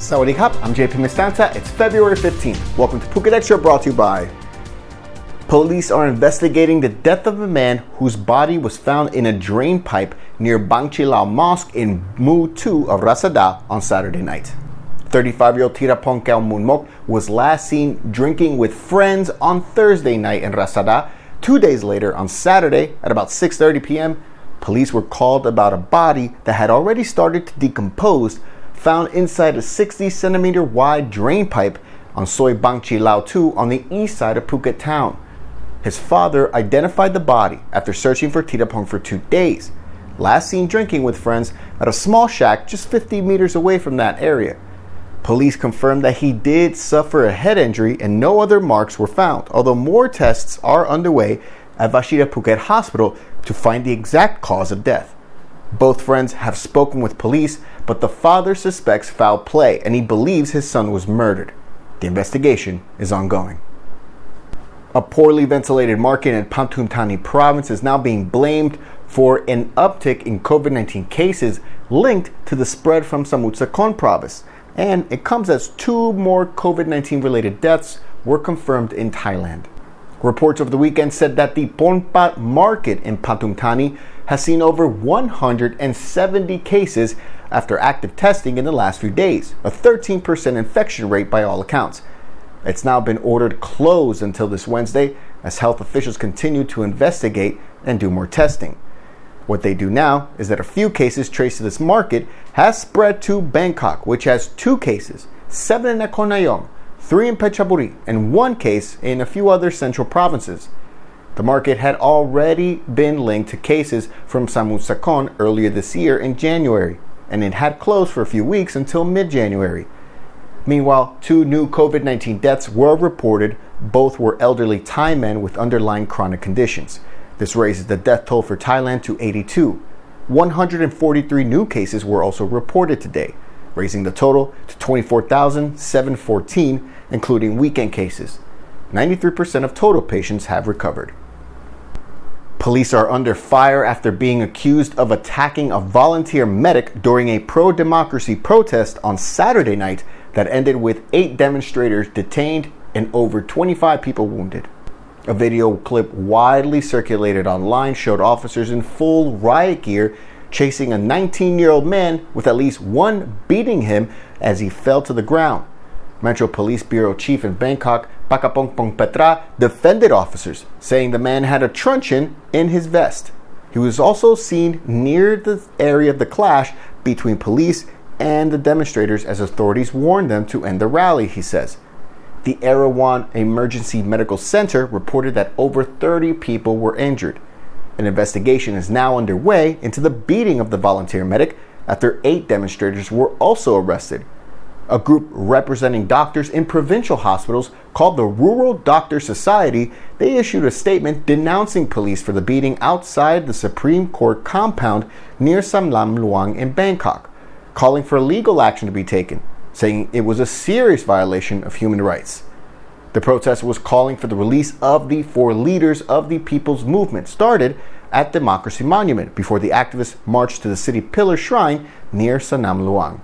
Sawadee Krap, I'm JP Mestanza. It's February 15th. Welcome to Phuket XTRA, brought to you by... Police are investigating the death of a man whose body was found in a drain pipe near Bang Chilao Mosque in Mu 2 of Rasada on Saturday night. 35-year-old Tirapong Munmok was last seen drinking with friends on Thursday night in Rasada. 2 days later, on Saturday at about 6:30 p.m., police were called about a body that had already started to decompose, found inside a 60-centimeter wide drain pipe on Soi Bang Chilao 2 on the east side of Phuket Town. His father identified the body after searching for Tirapong for 2 days, last seen drinking with friends at a small shack just 50 meters away from that area. Police confirmed that he did suffer a head injury and no other marks were found, although more tests are underway at Vashida Phuket Hospital to find the exact cause of death. Both friends have spoken with police, but the father suspects foul play and he believes his son was murdered. The investigation is ongoing. A poorly ventilated market in Pathum Thani province is now being blamed for an uptick in COVID-19 cases linked to the spread from Samut Sakhon province, and it comes as 2 more COVID-19 related deaths were confirmed in Thailand. Reports over the weekend said that the Ponpat market in Pathum Thani has seen over 170 cases after active testing in the last few days, a 13% infection rate by all accounts. It's now been ordered closed until this Wednesday as health officials continue to investigate and do more testing. What they do now is that a few cases traced to this market has spread to Bangkok, which has 2 cases, 7 in Nakhon Nayong, 3 in Phetchaburi, and 1 case in a few other central provinces. The market had already been linked to cases from Samut Sakhon earlier this year in January, and it had closed for a few weeks until mid-January. Meanwhile, 2 new COVID-19 deaths were reported. Both were elderly Thai men with underlying chronic conditions. This raises the death toll for Thailand to 82. 143 new cases were also reported today, raising the total to 24,714, including weekend cases. 93% of total patients have recovered. Police are under fire after being accused of attacking a volunteer medic during a pro-democracy protest on Saturday night that ended with 8 demonstrators detained and over 25 people wounded. A video clip widely circulated online showed officers in full riot gear chasing a 19-year-old man, with at least one beating him as he fell to the ground. Metro Police Bureau Chief in Bangkok, Pakapongpong Petra, defended officers, saying the man had a truncheon in his vest. He was also seen near the area of the clash between police and the demonstrators as authorities warned them to end the rally, he says. The Erawan Emergency Medical Center reported that over 30 people were injured. An investigation is now underway into the beating of the volunteer medic after 8 demonstrators were also arrested. A group representing doctors in provincial hospitals called the Rural Doctor Society, they issued a statement denouncing police for the beating outside the Supreme Court compound near Samlam Luang in Bangkok, calling for legal action to be taken, saying it was a serious violation of human rights. The protest was calling for the release of the 4 leaders of the People's Movement, started at Democracy Monument before the activists marched to the city pillar shrine near Sanam Luang.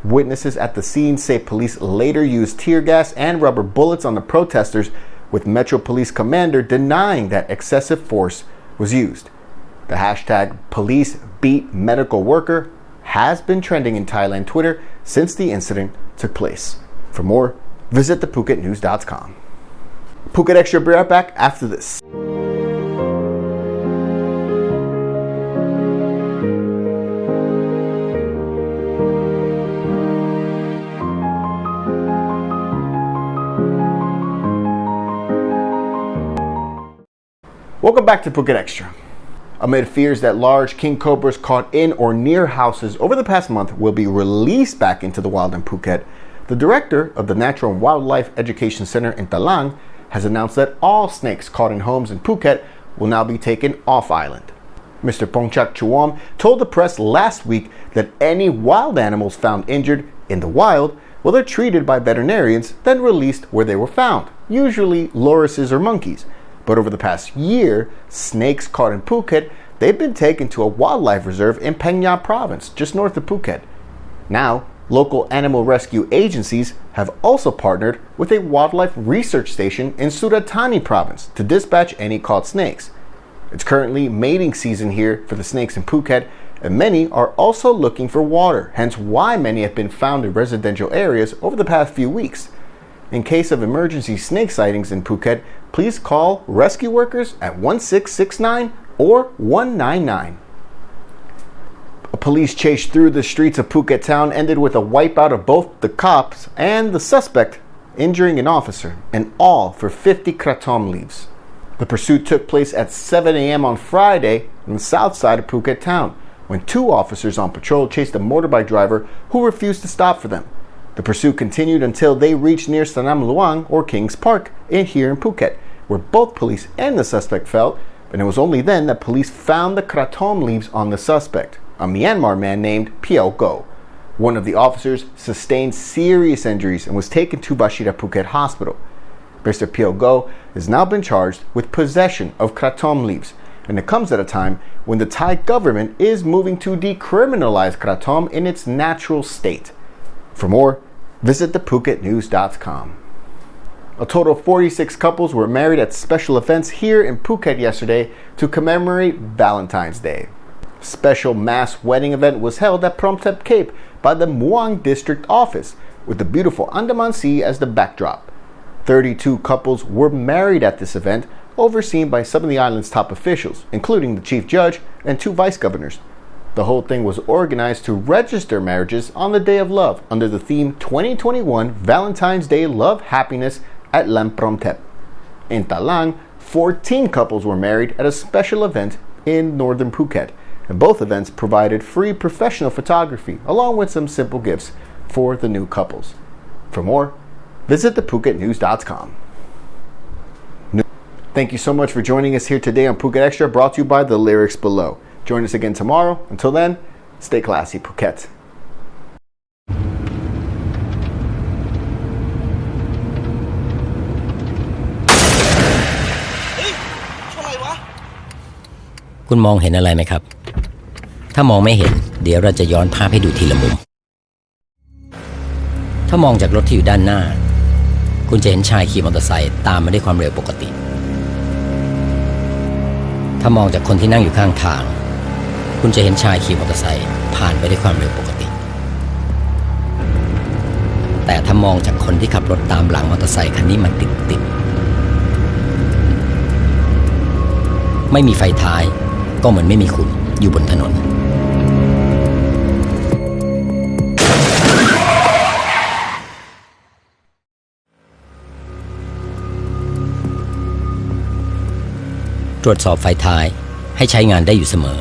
Witnesses at the scene say police later used tear gas and rubber bullets on the protesters, with Metro Police Commander denying that excessive force was used. The hashtag #PoliceBeatMedicalWorker has been trending in Thailand Twitter since the incident took place. For more, visit thephuketnews.com. Phuket XTRA will be right back after this. Welcome back to Phuket XTRA. Amid fears that large king cobras caught in or near houses over the past month will be released back into the wild in Phuket, the director of the Natural and Wildlife Education Center in Talang has announced that all snakes caught in homes in Phuket will now be taken off island. Mr. Pongchak Chuom told the press last week that any wild animals found injured in the wild, well, they're treated by veterinarians, then released where they were found, usually lorises or monkeys. But over the past year, snakes caught in Phuket, they've been taken to a wildlife reserve in Phang Nga province, just north of Phuket. Now, Local animal rescue agencies have also partnered with a wildlife research station in Surat Thani province to dispatch any caught snakes. It's currently mating season here for the snakes in Phuket, and many are also looking for water, hence why many have been found in residential areas over the past few weeks. In case of emergency snake sightings in Phuket, please call rescue workers at 1669 or 199. A police chase through the streets of Phuket Town ended with a wipeout of both the cops and the suspect, injuring an officer, and all for 50 kratom leaves. The pursuit took place at 7 a.m. on Friday on the south side of Phuket Town, when two officers on patrol chased a motorbike driver who refused to stop for them. The pursuit continued until they reached near Sanam Luang or Kings Park here in Phuket, where both police and the suspect fell, and it was only then that police found the kratom leaves on the suspect, a Myanmar man named Piao Go. One of the officers sustained serious injuries and was taken to Bashira Phuket Hospital. Mr. Piao Go has now been charged with possession of kratom leaves, and it comes at a time when the Thai government is moving to decriminalize kratom in its natural state. For more, visit thephuketnews.com. A total of 46 couples were married at special events here in Phuket yesterday to commemorate Valentine's Day. A special mass wedding event was held at Promthep Cape by the Muang District Office, with the beautiful Andaman Sea as the backdrop. 32 couples were married at this event, overseen by some of the island's top officials, including the chief judge and 2 vice governors. The whole thing was organized to register marriages on the Day of Love under the theme 2021 Valentine's Day Love Happiness at Lam Promthep. In Talang, 14 couples were married at a special event in northern Phuket, and both events provided free professional photography along with some simple gifts for the new couples. For more, visit thephuketnews.com. Thank you so much for joining us here today on Phuket Extra, brought to you by the lyrics below. Join us again tomorrow. Until then, stay classy, Phuket. คุณมองเห็นอะไรไหมครับถ้ามองไม่เห็นเดี๋ยวเราจะย้อนภาพให้ดูทีละมุมถ้ามองจากรถที่อยู่ด้านหน้าคุณจะเห็นชายขี่มอเตอร์ไซค์ตามมาด้วยความเร็วปกติถ้ามองจากคนที่นั่งอยู่ข้างทางคุณจะเห็นชายขี่มอเตอร์ไซค์ผ่านไปด้วยความเร็วปกติแต่ถ้ามองจากคนที่ขับรถตามหลังมอเตอร์ไซค์คันนี้มันติดไม่มีไฟท้ายก็เหมือนไม่มีคุณอยู่บนถนนตรวจสอบไฟท้ายให้ใช้งานได้อยู่เสมอ